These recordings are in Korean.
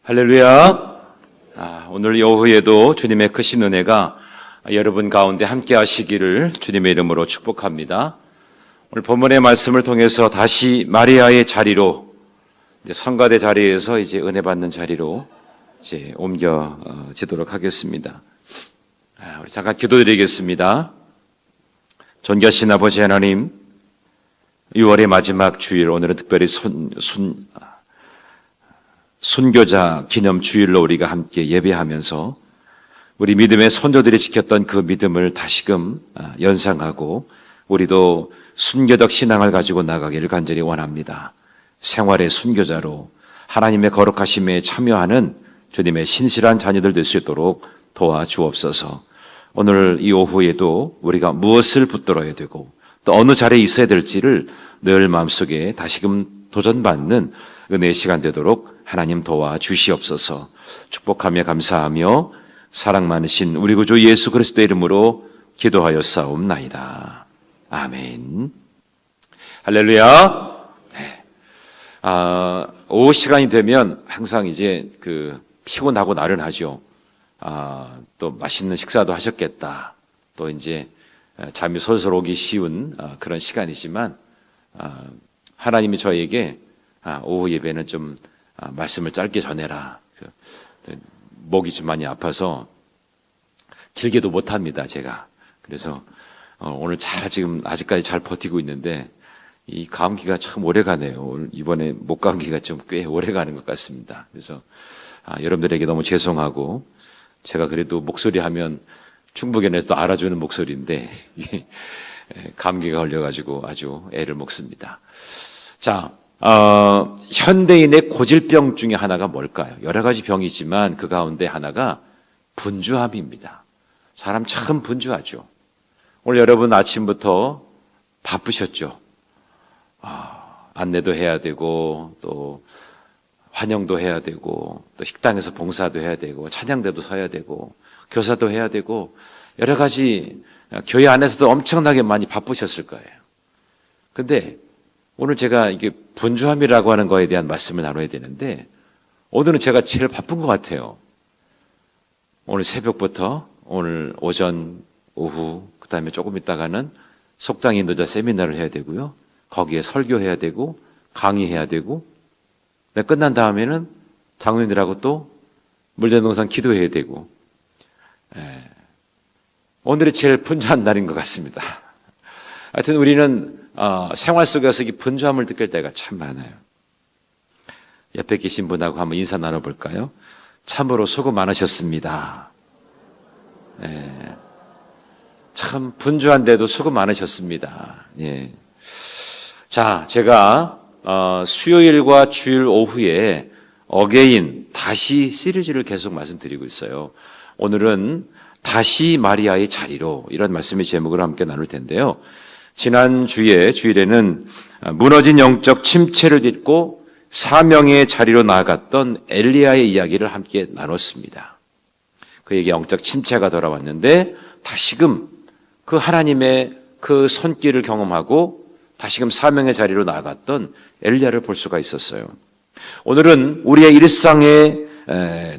할렐루야. 오늘 오후에도 주님의 크신 은혜가 여러분 가운데 함께 하시기를 주님의 이름으로 축복합니다. 오늘 본문의 말씀을 통해서 다시 마리아의 자리로, 성가대 자리에서 이제 은혜 받는 자리로 이제 옮겨지도록 하겠습니다. 우리 잠깐 기도드리겠습니다. 존귀하신 아버지 하나님, 6월의 마지막 주일, 오늘은 특별히 순교자 기념 주일로 우리가 함께 예배하면서 우리 믿음의 선조들이 지켰던 그 믿음을 다시금 연상하고 우리도 순교적 신앙을 가지고 나가기를 간절히 원합니다. 생활의 순교자로 하나님의 거룩하심에 참여하는 주님의 신실한 자녀들 될 수 있도록 도와주옵소서. 오늘 이 오후에도 우리가 무엇을 붙들어야 되고 또 어느 자리에 있어야 될지를 늘 마음속에 다시금 도전받는 은혜의 시간 되도록 하나님 도와주시옵소서. 축복하며 감사하며 사랑 많으신 우리 구주 예수 그리스도의 이름으로 기도하여 싸움나이다. 아멘. 할렐루야. 네. 오후 시간이 되면 항상 이제 피곤하고 나른하죠. 또 맛있는 식사도 하셨겠다. 또 이제 잠이 솔솔 오기 쉬운 그런 시간이지만 하나님이 저에게 오후 예배는 좀 말씀을 짧게 전해라. 목이 좀 많이 아파서 길게도 못합니다, 제가. 그래서 오늘 지금 아직까지 잘 버티고 있는데 이 감기가 참 오래 가네요. 오늘 이번에 목 감기가 좀 꽤 오래 가는 것 같습니다. 그래서 여러분들에게 너무 죄송하고, 제가 그래도 목소리 하면 충북에서도 알아주는 목소리인데 이게 감기가 걸려가지고 아주 애를 먹습니다. 자, 현대인의 고질병 중에 하나가 뭘까요? 여러 가지 병이지만 그 가운데 하나가 분주함입니다. 사람 참 분주하죠. 오늘 여러분 아침부터 바쁘셨죠? 안내도 해야 되고, 또 환영도 해야 되고, 또 식당에서 봉사도 해야 되고, 찬양대도 서야 되고, 교사도 해야 되고, 여러 가지 교회 안에서도 엄청나게 많이 바쁘셨을 거예요. 근데 오늘 제가 이게 분주함이라고 하는 거에 대한 말씀을 나눠야 되는데, 오늘은 제가 제일 바쁜 것 같아요. 오늘 새벽부터 오늘 오전, 오후, 그 다음에 조금 있다가는 속장 인도자 세미나를 해야 되고요. 거기에 설교해야 되고, 강의해야 되고, 끝난 다음에는 장로님들하고 또 물대동산 기도해야 되고, 오늘이 제일 분주한 날인 것 같습니다. 하여튼 우리는 생활 속에서 이 분주함을 느낄 때가 참 많아요. 옆에 계신 분하고 한번 인사 나눠볼까요? 참으로 수고 많으셨습니다. 참 분주한데도 수고 많으셨습니다. 예. 자, 제가 수요일과 주일 오후에 어게인, 다시 시리즈를 계속 말씀드리고 있어요. 오늘은 다시 마리아의 자리로, 이런 말씀의 제목으로 함께 나눌 텐데요. 지난 주일에는 무너진 영적 침체를 딛고 사명의 자리로 나아갔던 엘리야의 이야기를 함께 나눴습니다. 그에게 영적 침체가 돌아왔는데 다시금 그 하나님의 그 손길을 경험하고 다시금 사명의 자리로 나아갔던 엘리야를 볼 수가 있었어요. 오늘은 우리의 일상의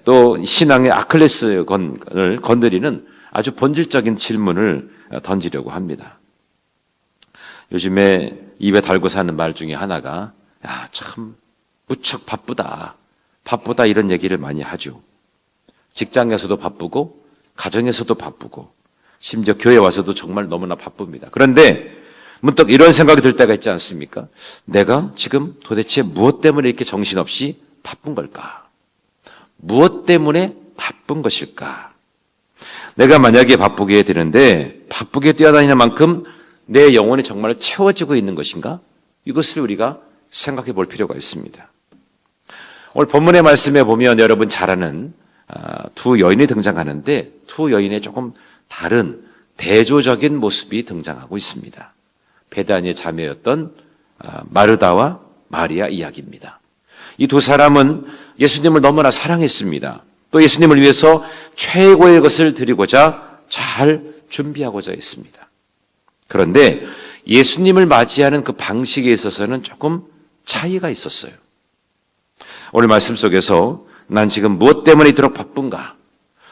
또 신앙의 아킬레스건을 건드리는 아주 본질적인 질문을 던지려고 합니다. 요즘에 입에 달고 사는 말 중에 하나가 참 무척 바쁘다 이런 얘기를 많이 하죠. 직장에서도 바쁘고 가정에서도 바쁘고 심지어 교회 와서도 정말 너무나 바쁩니다. 그런데 문득 이런 생각이 들 때가 있지 않습니까? 내가 지금 도대체 무엇 때문에 이렇게 정신없이 바쁜 걸까? 무엇 때문에 바쁜 것일까? 내가 만약에 바쁘게 되는데 바쁘게 뛰어다니는 만큼 내 영혼이 정말 채워지고 있는 것인가? 이것을 우리가 생각해 볼 필요가 있습니다. 오늘 본문의 말씀에 보면 여러분 잘 아는 두 여인이 등장하는데 두 여인의 조금 다른 대조적인 모습이 등장하고 있습니다. 베다니의 자매였던 마르다와 마리아 이야기입니다. 이 두 사람은 예수님을 너무나 사랑했습니다. 또 예수님을 위해서 최고의 것을 드리고자 잘 준비하고자 했습니다. 그런데 예수님을 맞이하는 그 방식에 있어서는 조금 차이가 있었어요. 오늘 말씀 속에서 난 지금 무엇 때문에 이토록 바쁜가?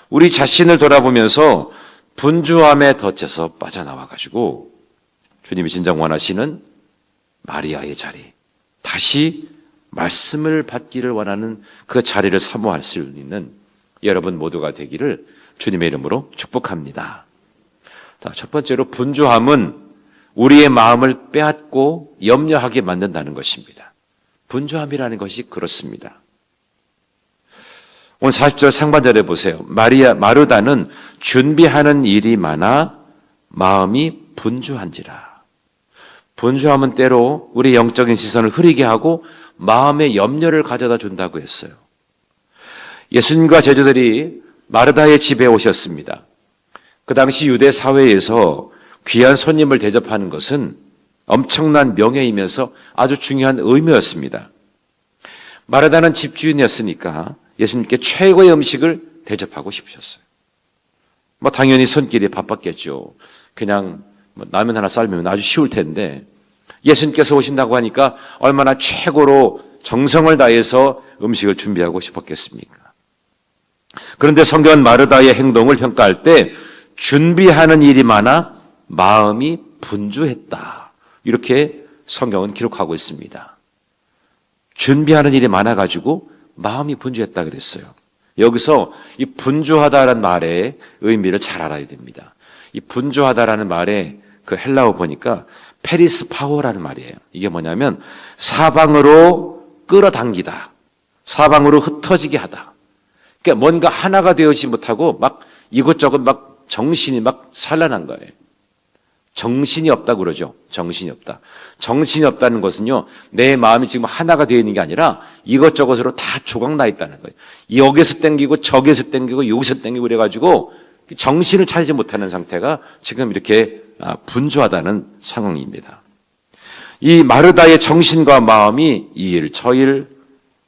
우리 자신을 돌아보면서 분주함에 덫에서 빠져나와가지고 주님이 진정 원하시는 마리아의 자리, 다시 말씀을 받기를 원하는 그 자리를 사모할 수 있는 여러분 모두가 되기를 주님의 이름으로 축복합니다. 자, 첫 번째로 분주함은 우리의 마음을 빼앗고 염려하게 만든다는 것입니다. 분주함이라는 것이 그렇습니다. 오늘 40절 상반절에 보세요. 마르다는 준비하는 일이 많아 마음이 분주한지라. 분주함은 때로 우리 영적인 시선을 흐리게 하고 마음의 염려를 가져다 준다고 했어요. 예수님과 제자들이 마르다의 집에 오셨습니다. 그 당시 유대 사회에서 귀한 손님을 대접하는 것은 엄청난 명예이면서 아주 중요한 의무였습니다. 마르다는 집주인이었으니까 예수님께 최고의 음식을 대접하고 싶으셨어요. 당연히 손길이 바빴겠죠. 그냥 라면 하나 삶으면 아주 쉬울 텐데 예수님께서 오신다고 하니까 얼마나 최고로 정성을 다해서 음식을 준비하고 싶었겠습니까? 그런데 성경은 마르다의 행동을 평가할 때 준비하는 일이 많아 마음이 분주했다. 이렇게 성경은 기록하고 있습니다. 준비하는 일이 많아가지고 마음이 분주했다 그랬어요. 여기서 이 분주하다라는 말의 의미를 잘 알아야 됩니다. 이 분주하다라는 말의 그 헬라어 보니까 페리스 파워라는 말이에요. 이게 뭐냐면 사방으로 끌어당기다. 사방으로 흩어지게 하다. 그러니까 뭔가 하나가 되어지지 못하고 막 이것저것 막 정신이 막 산란한 거예요. 정신이 없다고 그러죠. 정신이 없다. 정신이 없다는 것은요, 내 마음이 지금 하나가 되어 있는 게 아니라 이것저것으로 다 조각나 있다는 거예요. 여기서 땡기고 저기서 땡기고 여기서 땡기고 그래가지고 정신을 차리지 못하는 상태가 지금 이렇게 분주하다는 상황입니다. 이 마르다의 정신과 마음이 이 일, 저 일,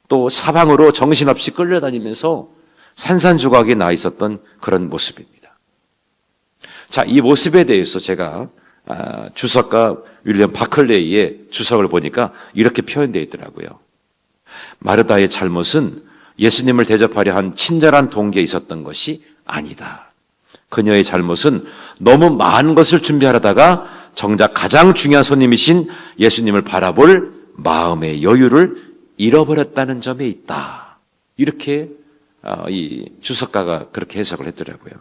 또 사방으로 정신없이 끌려다니면서 산산조각이 나 있었던 그런 모습입니다. 자, 이 모습에 대해서 제가 주석가 윌리엄 바클레이의 주석을 보니까 이렇게 표현되어 있더라고요. 마르다의 잘못은 예수님을 대접하려 한 친절한 동기에 있었던 것이 아니다. 그녀의 잘못은 너무 많은 것을 준비하려다가 정작 가장 중요한 손님이신 예수님을 바라볼 마음의 여유를 잃어버렸다는 점에 있다. 이렇게 이 주석가가 그렇게 해석을 했더라고요.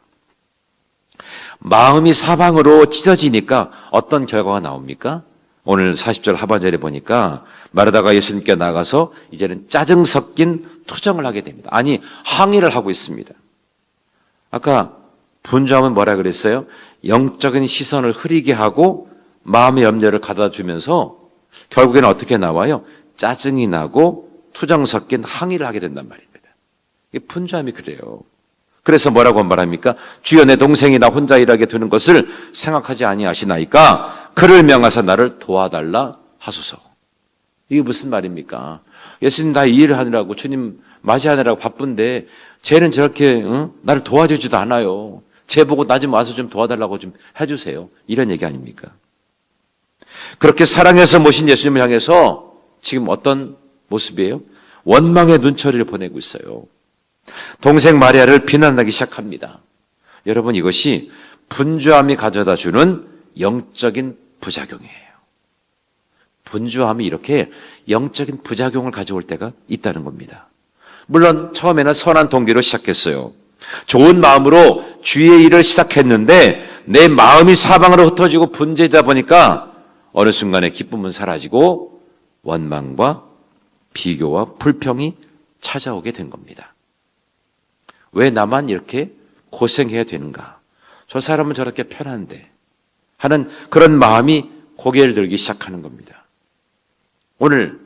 마음이 사방으로 찢어지니까 어떤 결과가 나옵니까? 오늘 40절 하반절에 보니까 마르다가 예수님께 나가서 이제는 짜증 섞인 투정을 하게 됩니다. 아니, 항의를 하고 있습니다. 아까 분주함은 뭐라 그랬어요? 영적인 시선을 흐리게 하고 마음의 염려를 가져다 주면서 결국에는 어떻게 나와요? 짜증이 나고 투정 섞인 항의를 하게 된단 말입니다. 이 분주함이 그래요. 그래서 뭐라고 말합니까? 주여, 내 동생이 나 혼자 일하게 두는 것을 생각하지 아니하시나이까 그를 명하사 나를 도와달라 하소서. 이게 무슨 말입니까? 예수님 나 이 일을 하느라고 주님 맞이하느라고 바쁜데 쟤는 저렇게 나를 도와주지도 않아요. 쟤 보고 나 좀 와서 좀 도와달라고 좀 해주세요. 이런 얘기 아닙니까? 그렇게 사랑해서 모신 예수님을 향해서 지금 어떤 모습이에요? 원망의 눈초리를 보내고 있어요. 동생 마리아를 비난하기 시작합니다. 여러분, 이것이 분주함이 가져다 주는 영적인 부작용이에요. 분주함이 이렇게 영적인 부작용을 가져올 때가 있다는 겁니다. 물론 처음에는 선한 동기로 시작했어요. 좋은 마음으로 주의 일을 시작했는데 내 마음이 사방으로 흩어지고 분주하다 보니까 어느 순간에 기쁨은 사라지고 원망과 비교와 불평이 찾아오게 된 겁니다. 왜 나만 이렇게 고생해야 되는가? 저 사람은 저렇게 편한데 하는 그런 마음이 고개를 들기 시작하는 겁니다. 오늘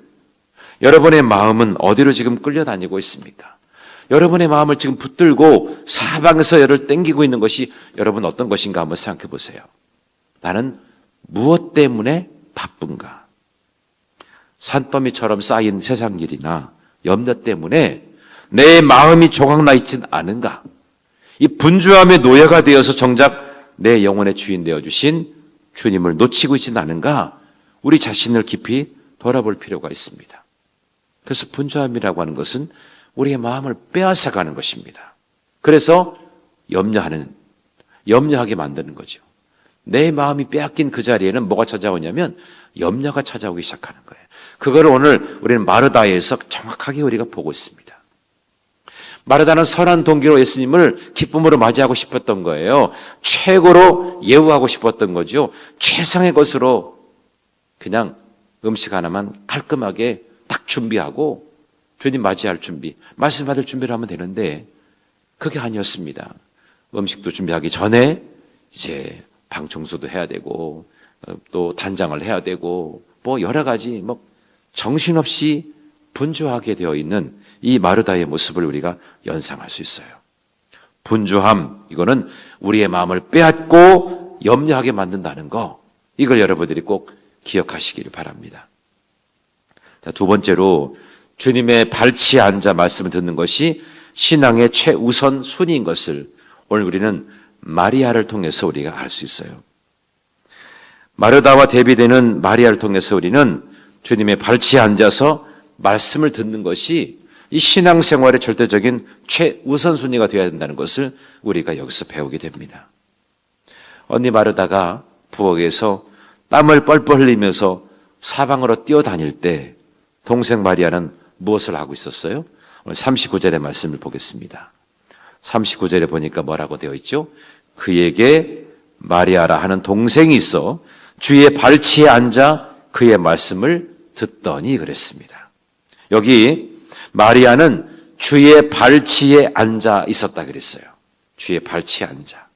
여러분의 마음은 어디로 지금 끌려다니고 있습니까? 여러분의 마음을 지금 붙들고 사방에서 열을 땡기고 있는 것이 여러분 어떤 것인가 한번 생각해 보세요. 나는 무엇 때문에 바쁜가? 산더미처럼 쌓인 세상 일이나 염려 때문에 내 마음이 조각나 있진 않은가? 이 분주함의 노예가 되어서 정작 내 영혼의 주인 되어주신 주님을 놓치고 있지는 않은가? 우리 자신을 깊이 돌아볼 필요가 있습니다. 그래서 분주함이라고 하는 것은 우리의 마음을 빼앗아가는 것입니다. 그래서 염려하게 만드는 거죠. 내 마음이 빼앗긴 그 자리에는 뭐가 찾아오냐면 염려가 찾아오기 시작하는 거예요. 그걸 오늘 우리는 마르다에서 정확하게 우리가 보고 있습니다. 마르다는 선한 동기로 예수님을 기쁨으로 맞이하고 싶었던 거예요. 최고로 예우하고 싶었던 거죠. 최상의 것으로 그냥 음식 하나만 깔끔하게 딱 준비하고 주님 맞이할 준비, 말씀 받을 준비를 하면 되는데 그게 아니었습니다. 음식도 준비하기 전에 이제 방 청소도 해야 되고 또 단장을 해야 되고 뭐 여러 가지 정신없이 분주하게 되어 있는 이 마르다의 모습을 우리가 연상할 수 있어요. 분주함, 이거는 우리의 마음을 빼앗고 염려하게 만든다는 거, 이걸 여러분들이 꼭 기억하시기를 바랍니다. 자, 두 번째로 주님의 발치에 앉아 말씀을 듣는 것이 신앙의 최우선 순위인 것을 오늘 우리는 마리아를 통해서 우리가 알 수 있어요. 마르다와 대비되는 마리아를 통해서 우리는 주님의 발치에 앉아서 말씀을 듣는 것이 이 신앙생활의 절대적인 최우선 순위가 되어야 된다는 것을 우리가 여기서 배우게 됩니다. 언니 마르다가 부엌에서 땀을 뻘뻘 흘리면서 사방으로 뛰어다닐 때 동생 마리아는 무엇을 하고 있었어요? 오늘 39절의 말씀을 보겠습니다. 39절에 보니까 뭐라고 되어 있죠? 그에게 마리아라 하는 동생이 있어 주의 발치에 앉아 그의 말씀을 듣더니 그랬습니다. 여기 마리아는 주의 발치에 앉아 있었다 그랬어요. 주의 발치에 앉아.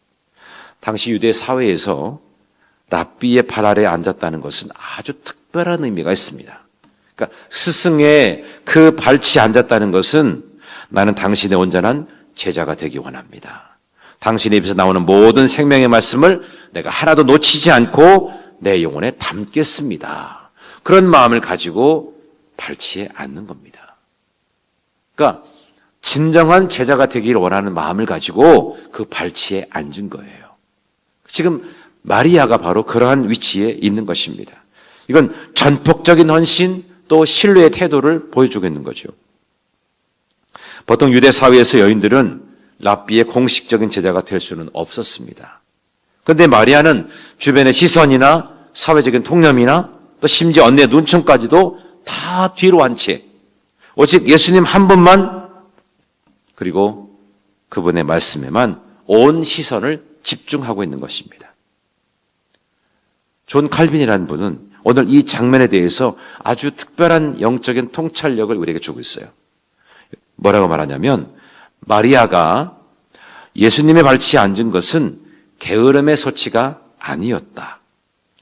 당시 유대 사회에서 랍비의 발 아래에 앉았다는 것은 아주 특별한 의미가 있습니다. 그러니까 스승의 그 발치에 앉았다는 것은 나는 당신의 온전한 제자가 되기 원합니다. 당신의 입에서 나오는 모든 생명의 말씀을 내가 하나도 놓치지 않고 내 영혼에 담겠습니다. 그런 마음을 가지고 발치에 앉는 겁니다. 그러니까 진정한 제자가 되기를 원하는 마음을 가지고 그 발치에 앉은 거예요. 지금 마리아가 바로 그러한 위치에 있는 것입니다. 이건 전폭적인 헌신 또 신뢰의 태도를 보여주고 있는 거죠. 보통 유대 사회에서 여인들은 랍비의 공식적인 제자가 될 수는 없었습니다. 그런데 마리아는 주변의 시선이나 사회적인 통념이나 또 심지어 언니의 눈총까지도 다 뒤로 한 채 오직 예수님 한 분만 그리고 그분의 말씀에만 온 시선을 집중하고 있는 것입니다. 존 칼빈이라는 분은 오늘 이 장면에 대해서 아주 특별한 영적인 통찰력을 우리에게 주고 있어요. 뭐라고 말하냐면 마리아가 예수님의 발치에 앉은 것은 게으름의 소치가 아니었다.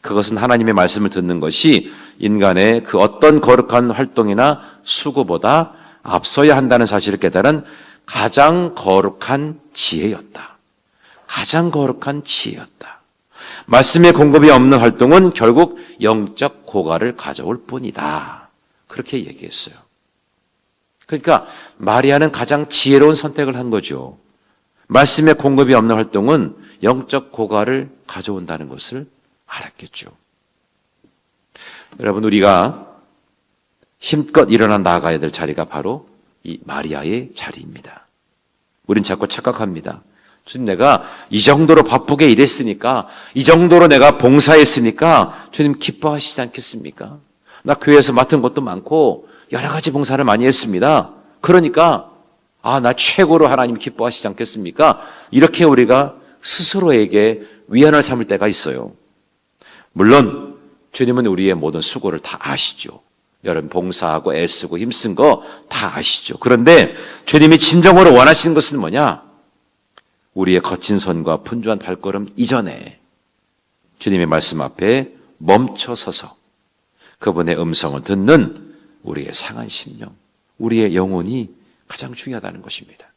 그것은 하나님의 말씀을 듣는 것이 인간의 그 어떤 거룩한 활동이나 수고보다 앞서야 한다는 사실을 깨달은 가장 거룩한 지혜였다. 가장 거룩한 지혜였다. 말씀의 공급이 없는 활동은 결국 영적 고갈을 가져올 뿐이다. 그렇게 얘기했어요. 그러니까 마리아는 가장 지혜로운 선택을 한 거죠. 말씀의 공급이 없는 활동은 영적 고갈을 가져온다는 것을 알았겠죠. 여러분, 우리가 힘껏 일어나 나가야 될 자리가 바로 이 마리아의 자리입니다. 우린 자꾸 착각합니다. 주님, 내가 이 정도로 바쁘게 일했으니까, 이 정도로 내가 봉사했으니까 주님 기뻐하시지 않겠습니까? 나 교회에서 맡은 것도 많고 여러 가지 봉사를 많이 했습니다. 그러니까 나 최고로 하나님 기뻐하시지 않겠습니까? 이렇게 우리가 스스로에게 위안을 삼을 때가 있어요. 물론 주님은 우리의 모든 수고를 다 아시죠. 여러분 봉사하고 애쓰고 힘쓴 거 다 아시죠. 그런데 주님이 진정으로 원하시는 것은 뭐냐? 우리의 거친 손과 분주한 발걸음 이전에 주님의 말씀 앞에 멈춰서서 그분의 음성을 듣는 우리의 상한 심령, 우리의 영혼이 가장 중요하다는 것입니다.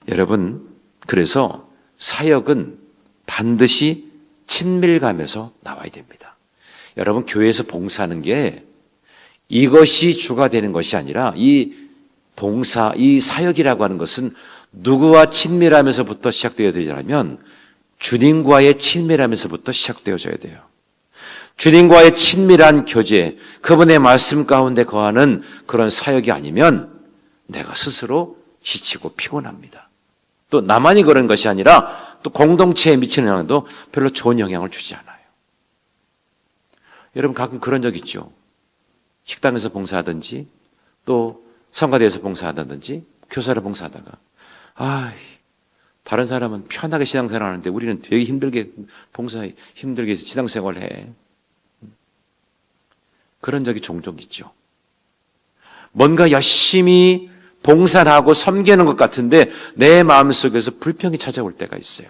여러분, 그래서 사역은 반드시 친밀감에서 나와야 됩니다. 여러분, 교회에서 봉사하는 게 이것이 주가 되는 것이 아니라 이 봉사, 이 사역이라고 하는 것은 누구와 친밀하면서부터 시작되어야 되냐면 주님과의 친밀함에서부터 시작되어져야 돼요. 주님과의 친밀한 교제, 그분의 말씀 가운데 거하는 그런 사역이 아니면 내가 스스로 지치고 피곤합니다. 또 나만이 그런 것이 아니라 또 공동체에 미치는 영향도 별로 좋은 영향을 주지 않아요. 여러분 가끔 그런 적 있죠. 식당에서 봉사하든지 또 성가대에서 봉사하든지 교사를 봉사하다가 다른 사람은 편하게 신앙생활 하는데 우리는 되게 힘들게 힘들게 신앙생활을 해. 그런 적이 종종 있죠. 뭔가 열심히 봉사하고 섬기는 것 같은데 내 마음속에서 불평이 찾아올 때가 있어요.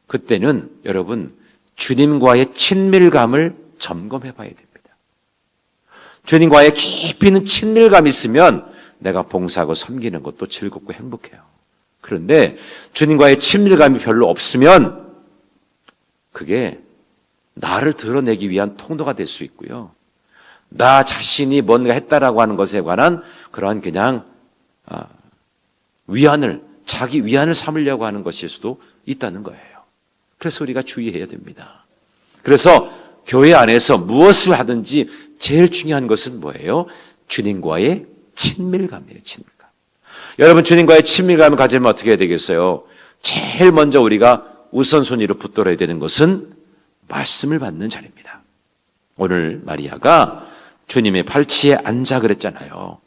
그때는 여러분 주님과의 친밀감을 점검해 봐야 됩니다. 주님과의 깊이 있는 친밀감이 있으면 내가 봉사하고 섬기는 것도 즐겁고 행복해요. 그런데 주님과의 친밀감이 별로 없으면 그게 나를 드러내기 위한 통로가 될 수 있고요. 나 자신이 뭔가 했다라고 하는 것에 관한 그러한 그냥 자기 위안을 삼으려고 하는 것일 수도 있다는 거예요. 그래서 우리가 주의해야 됩니다. 그래서 교회 안에서 무엇을 하든지 제일 중요한 것은 뭐예요? 주님과의 친밀감이에요. 친밀감. 여러분 주님과의 친밀감을 가지면 어떻게 해야 되겠어요? 제일 먼저 우리가 우선순위로 붙들어야 되는 것은 말씀을 받는 자리입니다. 오늘 마리아가 주님의 발치에 앉아 그랬잖아요.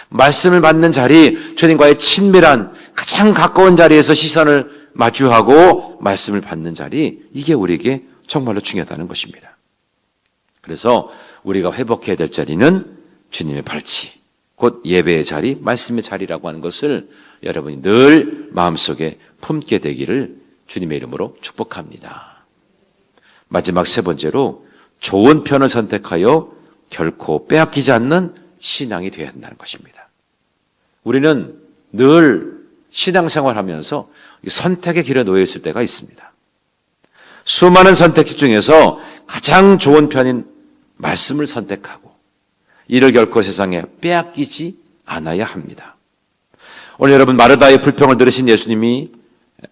말씀을 받는 자리, 주님과의 친밀한 가장 가까운 자리에서 시선을 마주하고 말씀을 받는 자리, 이게 우리에게 정말로 중요하다는 것입니다. 그래서 우리가 회복해야 될 자리는 주님의 발치, 곧 예배의 자리, 말씀의 자리라고 하는 것을 여러분이 늘 마음속에 품게 되기를 주님의 이름으로 축복합니다. 마지막 세 번째로 좋은 편을 선택하여 결코 빼앗기지 않는 신앙이 되어야 한다는 것입니다. 우리는 늘 신앙생활하면서 선택의 길에 놓여 있을 때가 있습니다. 수많은 선택지 중에서 가장 좋은 편인 말씀을 선택하고 이를 결코 세상에 빼앗기지 않아야 합니다. 오늘 여러분 마르다의 불평을 들으신 예수님이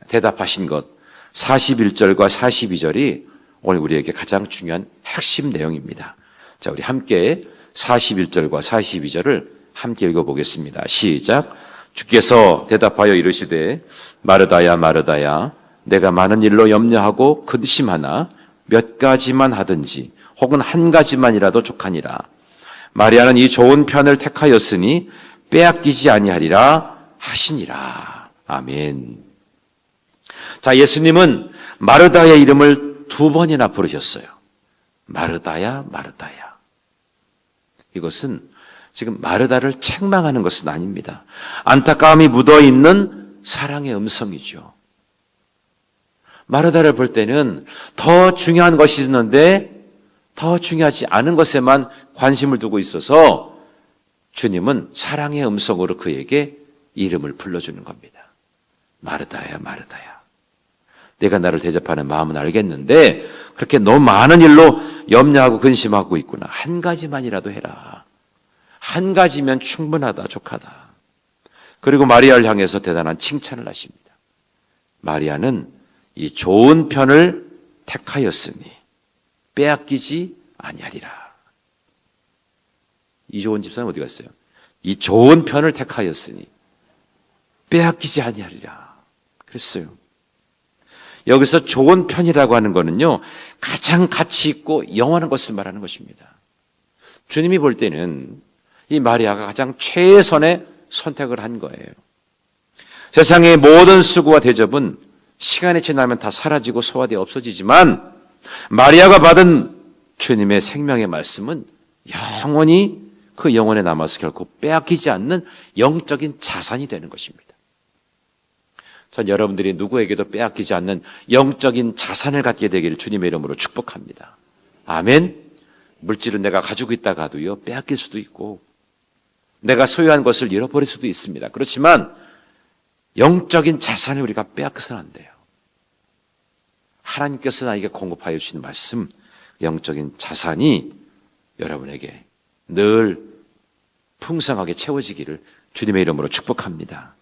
대답하신 것 41절과 42절이 오늘 우리에게 가장 중요한 핵심 내용입니다. 자, 우리 함께 41절과 42절을 함께 읽어보겠습니다. 시작. 주께서 대답하여 이르시되 마르다야 마르다야 내가 많은 일로 염려하고 근심하나 몇 가지만 하든지 혹은 한 가지만이라도 족하니라. 마리아는 이 좋은 편을 택하였으니 빼앗기지 아니하리라 하시니라. 아멘. 자, 예수님은 마르다의 이름을 두 번이나 부르셨어요. 마르다야 마르다야. 이것은 지금 마르다를 책망하는 것은 아닙니다. 안타까움이 묻어있는 사랑의 음성이죠. 마르다를 볼 때는 더 중요한 것이 있는데 더 중요하지 않은 것에만 관심을 두고 있어서 주님은 사랑의 음성으로 그에게 이름을 불러주는 겁니다. 마르다야 마르다야. 내가 나를 대접하는 마음은 알겠는데 그렇게 너무 많은 일로 염려하고 근심하고 있구나. 한 가지만이라도 해라. 한 가지면 충분하다, 족하다. 그리고 마리아를 향해서 대단한 칭찬을 하십니다. 마리아는 이 좋은 편을 택하였으니 빼앗기지 아니하리라. 이조은 집사님 어디 갔어요? 이 좋은 편을 택하였으니 빼앗기지 아니하리라. 그랬어요. 여기서 좋은 편이라고 하는 거는요, 가장 가치 있고 영원한 것을 말하는 것입니다. 주님이 볼 때는 이 마리아가 가장 최선의 선택을 한 거예요. 세상의 모든 수고와 대접은 시간이 지나면 다 사라지고 소화되어 없어지지만 마리아가 받은 주님의 생명의 말씀은 영원히 그 영혼에 남아서 결코 빼앗기지 않는 영적인 자산이 되는 것입니다. 전 여러분들이 누구에게도 빼앗기지 않는 영적인 자산을 갖게 되기를 주님의 이름으로 축복합니다. 아멘. 물질은 내가 가지고 있다가도요, 빼앗길 수도 있고 내가 소유한 것을 잃어버릴 수도 있습니다. 그렇지만 영적인 자산을 우리가 빼앗겨서는 안 돼요. 하나님께서 나에게 공급하여 주신 말씀, 영적인 자산이 여러분에게 늘 풍성하게 채워지기를 주님의 이름으로 축복합니다.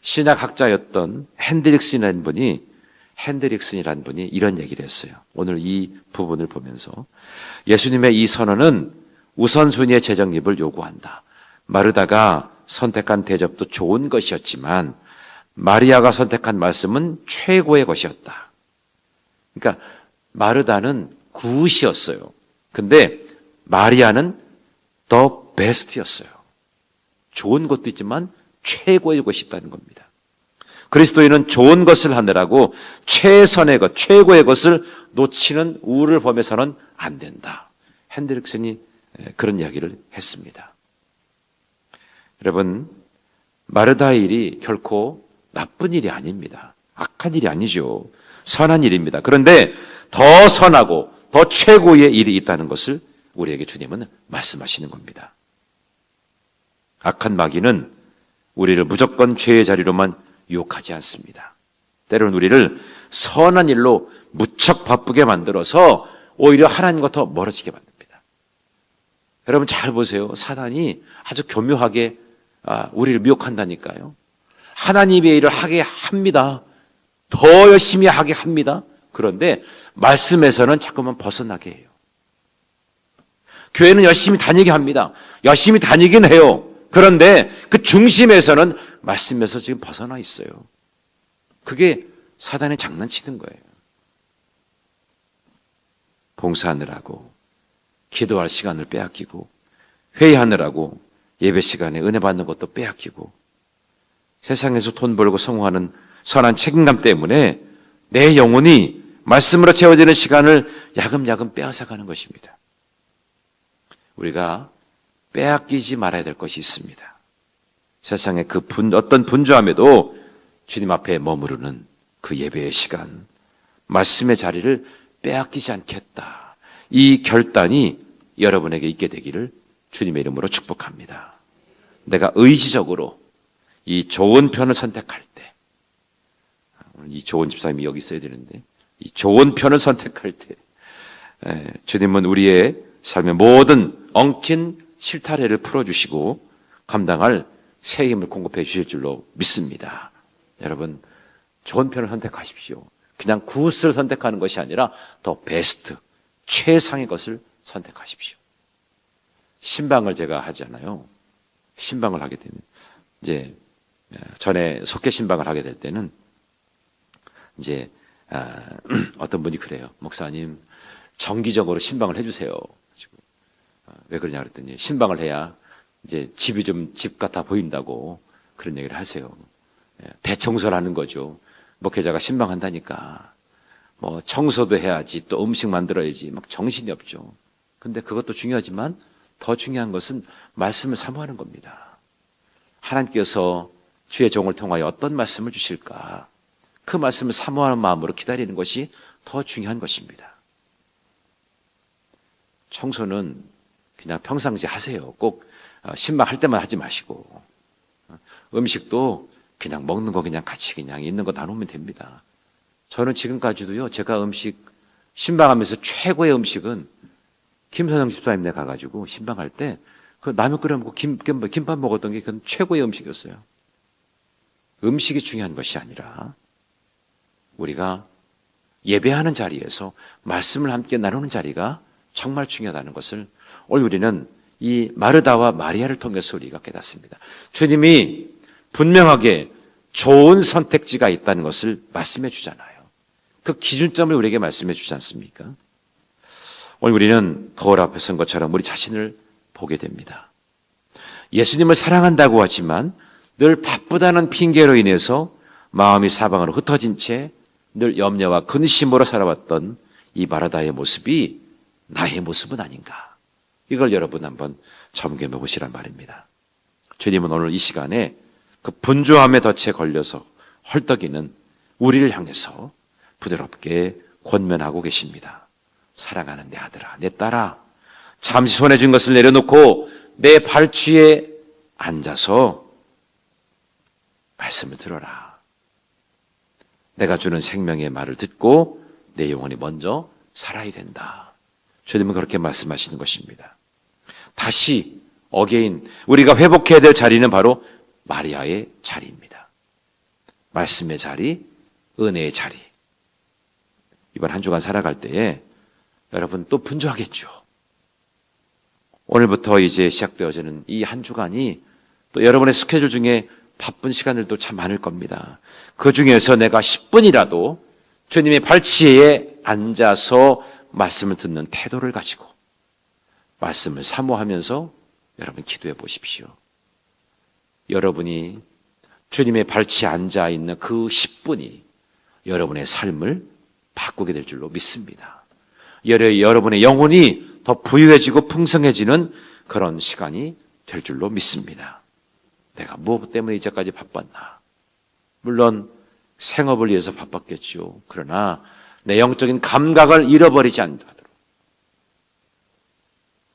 신학학자였던 핸드릭슨이라는 분이 이런 얘기를 했어요. 오늘 이 부분을 보면서 예수님의 이 선언은 우선순위의 재정립을 요구한다. 마르다가 선택한 대접도 좋은 것이었지만 마리아가 선택한 말씀은 최고의 것이었다. 그러니까 마르다는 굿이었어요. 근데 마리아는 더 베스트였어요. 좋은 것도 있지만 최고의 것이 있다는 겁니다. 그리스도인은 좋은 것을 하느라고 최선의 것, 최고의 것을 놓치는 우를 범해서는 안 된다. 핸드릭슨이 그런 이야기를 했습니다. 여러분, 마르다의 일이 결코 나쁜 일이 아닙니다. 악한 일이 아니죠. 선한 일입니다. 그런데 더 선하고 더 최고의 일이 있다는 것을 우리에게 주님은 말씀하시는 겁니다. 악한 마귀는 우리를 무조건 죄의 자리로만 유혹하지 않습니다. 때로는 우리를 선한 일로 무척 바쁘게 만들어서 오히려 하나님과 더 멀어지게 만듭니다. 여러분 잘 보세요. 사단이 아주 교묘하게 우리를 미혹한다니까요. 하나님의 일을 하게 합니다. 더 열심히 하게 합니다. 그런데 말씀에서는 자꾸만 벗어나게 해요. 교회는 열심히 다니게 합니다. 열심히 다니긴 해요. 그런데 그 중심에서는 말씀에서 지금 벗어나 있어요. 그게 사단의 장난치는 거예요. 봉사하느라고 기도할 시간을 빼앗기고 회의하느라고 예배 시간에 은혜 받는 것도 빼앗기고 세상에서 돈 벌고 성공하는 선한 책임감 때문에 내 영혼이 말씀으로 채워지는 시간을 야금야금 빼앗아가는 것입니다. 우리가 빼앗기지 말아야 될 것이 있습니다. 세상의 어떤 분주함에도 주님 앞에 머무르는 그 예배의 시간, 말씀의 자리를 빼앗기지 않겠다. 이 결단이 여러분에게 있게 되기를 주님의 이름으로 축복합니다. 내가 의지적으로 이 좋은 편을 선택할 때, 이 좋은 집사님이 여기 있어야 되는데, 이 좋은 편을 선택할 때, 주님은 우리의 삶의 모든 엉킨 실타래를 풀어주시고 감당할 새 힘을 공급해 주실 줄로 믿습니다. 여러분, 좋은 편을 선택하십시오. 그냥 굿을 선택하는 것이 아니라 더 베스트, 최상의 것을 선택하십시오. 신방을 제가 하잖아요. 신방을 하게 되면, 이제, 전에 속회 신방을 하게 될 때는, 이제, 어떤 분이 그래요. 목사님, 정기적으로 신방을 해주세요. 왜 그러냐 그랬더니, 신방을 해야 이제 집이 좀 집 같아 보인다고 그런 얘기를 하세요. 대청소를 하는 거죠. 목회자가 신방한다니까. 뭐 청소도 해야지, 또 음식 만들어야지, 막 정신이 없죠. 근데 그것도 중요하지만 더 중요한 것은 말씀을 사모하는 겁니다. 하나님께서 주의 종을 통하여 어떤 말씀을 주실까? 그 말씀을 사모하는 마음으로 기다리는 것이 더 중요한 것입니다. 청소는 그냥 평상시 하세요. 꼭 신방할 때만 하지 마시고. 음식도 그냥 먹는 거 그냥 같이 그냥 있는 거 나누면 됩니다. 저는 지금까지도요, 제가 음식 신방하면서 최고의 음식은 김선영 집사님네 가가지고 신방할 때 그 라면 끓여 먹고 김밥 먹었던 게 그건 최고의 음식이었어요. 음식이 중요한 것이 아니라 우리가 예배하는 자리에서 말씀을 함께 나누는 자리가 정말 중요하다는 것을 오늘 우리는 이 마르다와 마리아를 통해서 우리가 깨닫습니다. 주님이 분명하게 좋은 선택지가 있다는 것을 말씀해 주잖아요. 그 기준점을 우리에게 말씀해 주지 않습니까? 오늘 우리는 거울 앞에 선 것처럼 우리 자신을 보게 됩니다. 예수님을 사랑한다고 하지만 늘 바쁘다는 핑계로 인해서 마음이 사방으로 흩어진 채 늘 염려와 근심으로 살아왔던 이 마르다의 모습이 나의 모습은 아닌가. 이걸 여러분 한번 점검해 보시란 말입니다. 주님은 오늘 이 시간에 그 분주함에 덫에 걸려서 헐떡이는 우리를 향해서 부드럽게 권면하고 계십니다. 사랑하는 내 아들아, 내 딸아, 잠시 손에 쥔 것을 내려놓고 내 발치에 앉아서 말씀을 들어라. 내가 주는 생명의 말을 듣고 내 영혼이 먼저 살아야 된다. 주님은 그렇게 말씀하시는 것입니다. 다시 어게인 우리가 회복해야 될 자리는 바로 마리아의 자리입니다. 말씀의 자리, 은혜의 자리. 이번 한 주간 살아갈 때에 여러분 또 분주하겠죠. 오늘부터 이제 시작되어지는 이 한 주간이 또 여러분의 스케줄 중에 바쁜 시간들도 참 많을 겁니다. 그 중에서 내가 10분이라도 주님의 발치에 앉아서 말씀을 듣는 태도를 가지고 말씀을 사모하면서 여러분 기도해 보십시오. 여러분이 주님의 발치에 앉아 있는 그 10분이 여러분의 삶을 바꾸게 될 줄로 믿습니다. 여러분의 영혼이 더 부유해지고 풍성해지는 그런 시간이 될 줄로 믿습니다. 내가 무엇 때문에 이제까지 바빴나? 물론 생업을 위해서 바빴겠죠. 그러나 내 영적인 감각을 잃어버리지 않도록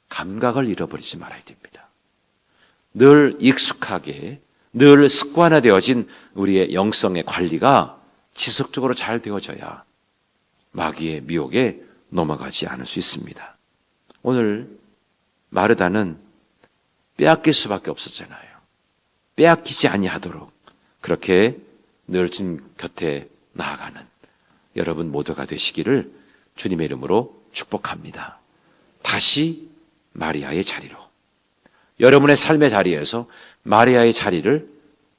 감각을 잃어버리지 말아야 됩니다. 늘 익숙하게 늘 습관화되어진 우리의 영성의 관리가 지속적으로 잘 되어져야 마귀의 미혹에 넘어가지 않을 수 있습니다. 오늘 마르다는 빼앗길 수밖에 없었잖아요. 빼앗기지 아니하도록 그렇게 늘 주님 곁에 나아가는 여러분 모두가 되시기를 주님의 이름으로 축복합니다. 다시 마리아의 자리로, 여러분의 삶의 자리에서 마리아의 자리를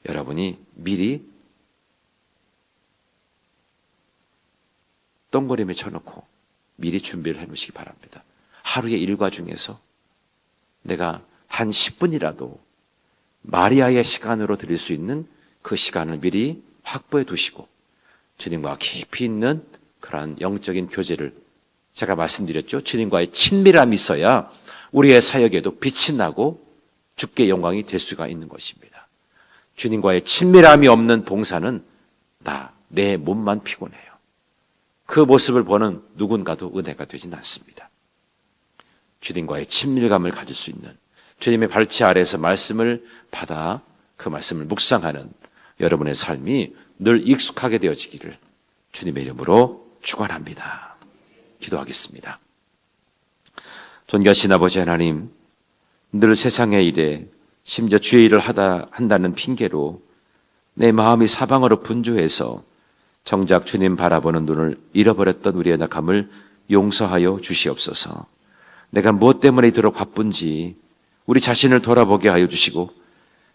여러분이 미리 동그림에 쳐놓고 미리 준비를 해놓으시기 바랍니다. 하루의 일과 중에서 내가 한 10분이라도 마리아의 시간으로 드릴 수 있는 그 시간을 미리 확보해 두시고 주님과 깊이 있는 그러한 영적인 교제를, 제가 말씀드렸죠. 주님과의 친밀함이 있어야 우리의 사역에도 빛이 나고 주께 영광이 될 수가 있는 것입니다. 주님과의 친밀함이 없는 봉사는 내 몸만 피곤해요. 그 모습을 보는 누군가도 은혜가 되진 않습니다. 주님과의 친밀감을 가질 수 있는, 주님의 발치 아래에서 말씀을 받아 그 말씀을 묵상하는 여러분의 삶이 늘 익숙하게 되어지기를 주님의 이름으로 축원합니다. 기도하겠습니다. 존귀하신 아버지 하나님, 늘 세상의 일에 심지어 주의 일을 한다는 핑계로 내 마음이 사방으로 분주해서 정작 주님 바라보는 눈을 잃어버렸던 우리의 낙함을 용서하여 주시옵소서. 내가 무엇 때문에 이토록 바쁜지 우리 자신을 돌아보게 하여 주시고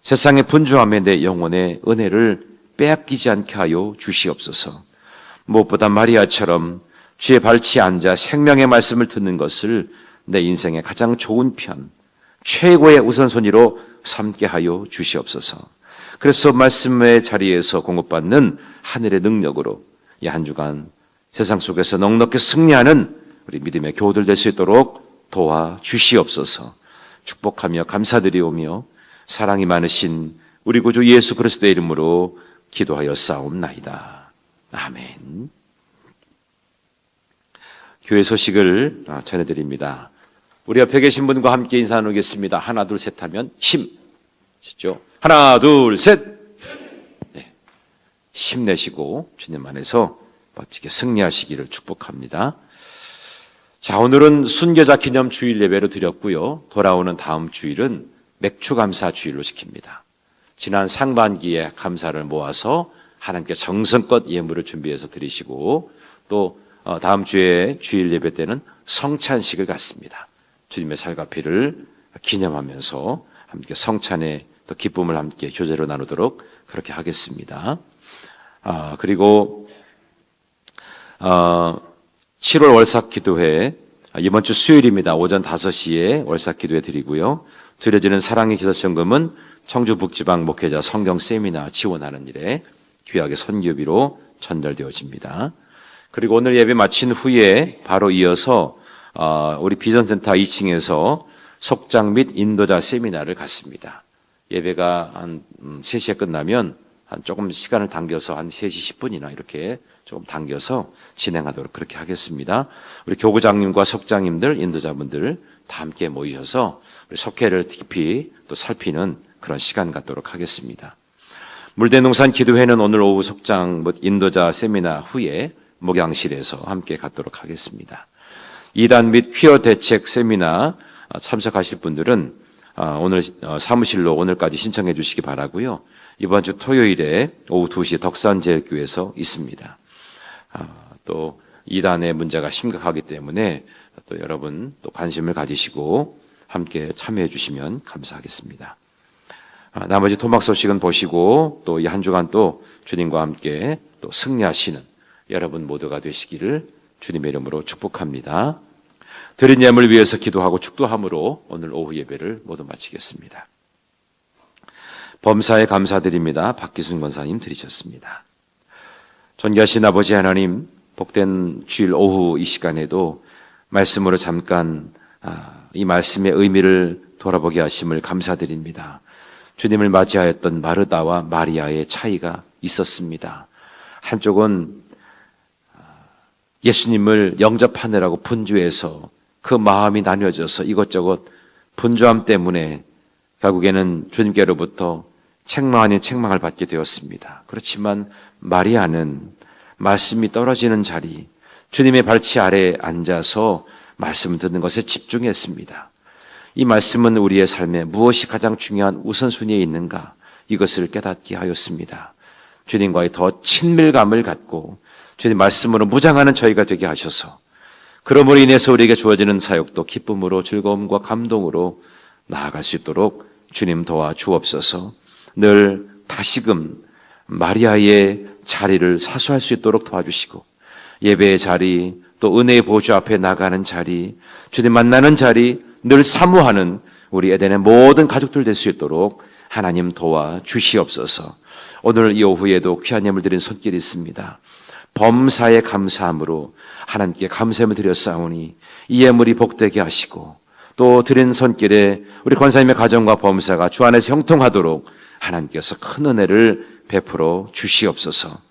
세상의 분주함에 내 영혼의 은혜를 빼앗기지 않게 하여 주시옵소서. 무엇보다 마리아처럼 주의 발치에 앉아 생명의 말씀을 듣는 것을 내 인생의 가장 좋은 편, 최고의 우선순위로 삼게 하여 주시옵소서. 그래서 말씀의 자리에서 공급받는 하늘의 능력으로 이 한 주간 세상 속에서 넉넉히 승리하는 우리 믿음의 교우들 될 수 있도록 도와 주시옵소서. 축복하며 감사드리오며 사랑이 많으신 우리 구주 예수 그리스도의 이름으로 기도하여 싸움나이다. 아멘. 교회 소식을 전해드립니다. 우리 옆에 계신 분과 함께 인사 나누겠습니다. 하나 둘 셋 하면 힘. 아시죠? 하나 둘 셋. 네. 힘내시고 주님 안에서 멋지게 승리하시기를 축복합니다. 자, 오늘은 순교자 기념 주일 예배로 드렸고요. 돌아오는 다음 주일은 맥주 감사 주일로 지킵니다. 지난 상반기에 감사를 모아서 하나님께 정성껏 예물을 준비해서 드리시고 또 다음 주에 주일 예배 때는 성찬식을 갖습니다. 주님의 살과 피를 기념하면서 함께 성찬의 또 기쁨을 함께 교제로 나누도록 그렇게 하겠습니다. 그리고 7월 월삭기도회 이번 주 수요일입니다. 오전 5시에 월삭기도회 드리고요. 드려지는 사랑의 기도천금은 청주 북지방 목회자 성경 세미나 지원하는 일에 귀하게 선교비로 전달되어집니다. 그리고 오늘 예배 마친 후에 바로 이어서 우리 비전센터 2층에서 속장 및 인도자 세미나를 갖습니다. 예배가 한 3시에 끝나면 한 조금 시간을 당겨서 한 3시 10분이나 이렇게 조금 당겨서 진행하도록 그렇게 하겠습니다. 우리 교구장님과 속장님들, 인도자분들 다 함께 모이셔서 우리 속회를 깊이 또 살피는 그런 시간 갖도록 하겠습니다. 물대농산 기도회는 오늘 오후 속장 및 인도자 세미나 후에 목양실에서 함께 갖도록 하겠습니다. 이단 및 퀴어 대책 세미나 참석하실 분들은 오늘 사무실로 오늘까지 신청해 주시기 바라고요. 이번 주 토요일에 오후 2시 덕산제일교회에서 있습니다. 또 이단의 문제가 심각하기 때문에 또 여러분 또 관심을 가지시고 함께 참여해 주시면 감사하겠습니다. 나머지 토막 소식은 보시고 또 이 한 주간 또 주님과 함께 또 승리하시는 여러분 모두가 되시기를 주님의 이름으로 축복합니다. 드린 예물 위해서 기도하고 축도함으로 오늘 오후 예배를 모두 마치겠습니다. 범사에 감사드립니다. 박기순 권사님 드리셨습니다. 존귀하신 아버지 하나님, 복된 주일 오후 이 시간에도 말씀으로 잠깐 이 말씀의 의미를 돌아보게 하심을 감사드립니다. 주님을 맞이하였던 마르다와 마리아의 차이가 있었습니다. 한쪽은 예수님을 영접하느라고 분주해서 그 마음이 나뉘어져서 이것저것 분주함 때문에 결국에는 주님께로부터 책망 아닌 책망을 받게 되었습니다. 그렇지만 마리아는 말씀이 떨어지는 자리, 주님의 발치 아래에 앉아서 말씀을 듣는 것에 집중했습니다. 이 말씀은 우리의 삶에 무엇이 가장 중요한 우선순위에 있는가, 이것을 깨닫게 하였습니다. 주님과의 더 친밀감을 갖고 주님 말씀으로 무장하는 저희가 되게 하셔서 그러므로 인해서 우리에게 주어지는 사역도 기쁨으로 즐거움과 감동으로 나아갈 수 있도록 주님 도와 주옵소서. 늘 다시금 마리아의 자리를 사수할 수 있도록 도와주시고 예배의 자리, 또 은혜의 보좌 앞에 나가는 자리, 주님 만나는 자리 늘 사모하는 우리 에덴의 모든 가족들 될 수 있도록 하나님 도와 주시옵소서. 오늘 이 오후에도 귀한 예물 드린 손길이 있습니다. 범사에 감사함으로 하나님께 감사함을 드렸사오니 이 예물이 복되게 하시고 또 드린 손길에 우리 권사님의 가정과 범사가 주 안에서 형통하도록 하나님께서 큰 은혜를 베풀어 주시옵소서.